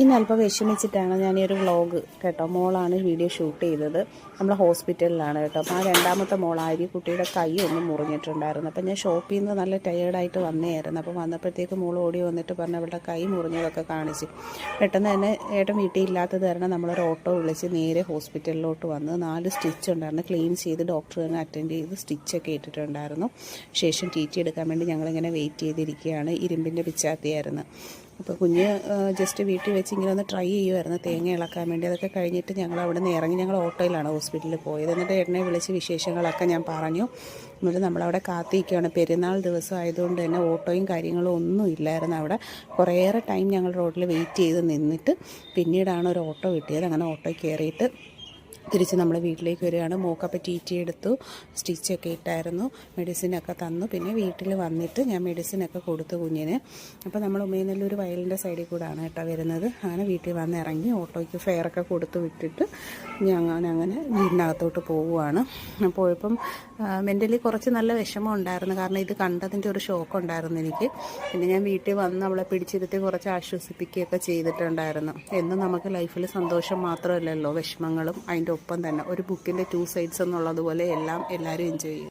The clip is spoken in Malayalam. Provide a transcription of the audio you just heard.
ഇന്ന് അല്പം വിഷമിച്ചിട്ടാണ് ഞാൻ ഈ ഒരു വ്ളോഗ് കേട്ടോ. മോളാണ് വീഡിയോ ഷൂട്ട് ചെയ്തത്. നമ്മൾ ഹോസ്പിറ്റലിലാണ് കേട്ടോ. അപ്പോൾ ആ രണ്ടാമത്തെ മോളായി കുട്ടിയുടെ കൈ ഒന്ന് മുറിഞ്ഞിട്ടുണ്ടായിരുന്നു. അപ്പോൾ ഞാൻ ഷോപ്പിൽ നിന്ന് നല്ല ടയേർഡായിട്ട് വന്നതായിരുന്നു. അപ്പോൾ വന്നപ്പോഴത്തേക്ക് മോൾ ഓടി വന്നിട്ട് പറഞ്ഞു അവളുടെ കൈ മുറിഞ്ഞതൊക്കെ കാണിച്ചു. പെട്ടെന്ന് തന്നെ ഏട്ടൻ വീട്ടിൽ ഇല്ലാത്തത് കാരണം നമ്മളൊരു ഓട്ടോ വിളിച്ച് നേരെ ഹോസ്പിറ്റലിലോട്ട് വന്ന് 4 സ്റ്റിച്ച് ഉണ്ടായിരുന്നു. ക്ലീൻ ചെയ്ത് ഡോക്ടർ തന്നെ അറ്റൻഡ് ചെയ്ത് സ്റ്റിച്ചൊക്കെ ഇട്ടിട്ടുണ്ടായിരുന്നു. ശേഷം TT എടുക്കാൻ വേണ്ടി ഞങ്ങളിങ്ങനെ വെയിറ്റ് ചെയ്തിരിക്കുകയാണ്. ഇരുമ്പിൻ്റെ പിച്ചാത്തിയായിരുന്നു. അപ്പോൾ കുഞ്ഞ് ജസ്റ്റ് വീട്ടിൽ വെച്ച് ഇങ്ങനെ ഒന്ന് ട്രൈ ചെയ്യുമായിരുന്നു തേങ്ങ ഇളക്കാൻ വേണ്ടി. അതൊക്കെ കഴിഞ്ഞിട്ട് ഞങ്ങൾ അവിടെ നിന്ന് ഇറങ്ങി. ഞങ്ങൾ ഓട്ടോയിലാണ് ഹോസ്പിറ്റലിൽ പോയത്. എന്നിട്ട് ഏട്ടനെ വിളിച്ച് വിശേഷങ്ങളൊക്കെ ഞാൻ പറഞ്ഞു. എന്നിട്ട് നമ്മളവിടെ കാത്തിരിക്കുകയാണ്. പെരുന്നാൾ ദിവസം ആയതുകൊണ്ട് തന്നെ ഓട്ടോയും കാര്യങ്ങളും ഒന്നും ഇല്ലായിരുന്നു അവിടെ. കുറേയേറെ ടൈം ഞങ്ങൾ റോഡിൽ വെയിറ്റ് ചെയ്ത് നിന്നിട്ട് പിന്നീടാണ് ഒരു ഓട്ടോ കിട്ടിയത്. അങ്ങനെ ഓട്ടോയിൽ കയറിയിട്ട് തിരിച്ച് നമ്മൾ വീട്ടിലേക്ക് വരികയാണ്. മോക്കപ്പോൾ TT എടുത്തു, സ്റ്റിച്ചൊക്കെ ഇട്ടായിരുന്നു, മെഡിസിനൊക്കെ തന്നു. പിന്നെ വീട്ടിൽ വന്നിട്ട് ഞാൻ മെഡിസിനൊക്കെ കൊടുത്തു കുഞ്ഞിന്. അപ്പോൾ നമ്മൾ ഉമയനല്ലൂർ വയലിൻ്റെ സൈഡിൽ കൂടെയാണ് കേട്ടോ വരുന്നത്. അങ്ങനെ വീട്ടിൽ വന്ന് ഇറങ്ങി ഓട്ടോയ്ക്ക് ഫെയറൊക്കെ കൊടുത്ത് വിട്ടിട്ട് അങ്ങനെ വീടിനകത്തോട്ട് പോവുകയാണ്. പോയപ്പം മെൻ്റലി കുറച്ച് നല്ല വിഷമം ഉണ്ടായിരുന്നു. കാരണം ഇത് കണ്ടതിൻ്റെ ഒരു ഷോക്ക് ഉണ്ടായിരുന്നു എനിക്ക്. പിന്നെ ഞാൻ വീട്ടിൽ വന്ന് അവളെ പിടിച്ചിരുത്തി കുറച്ച് ആശ്വസിപ്പിക്കുകയൊക്കെ ചെയ്തിട്ടുണ്ടായിരുന്നു. എന്നും നമുക്ക് ലൈഫിൽ സന്തോഷം മാത്രമല്ലല്ലോ, വിഷമങ്ങളും അതിൻ്റെ ഒപ്പം തന്നെ. ഒരു ബുക്കിൻ്റെ 2 സൈഡ്സ് എന്നുള്ളതുപോലെ എല്ലാം എല്ലാവരും എൻജോയ് ചെയ്യും.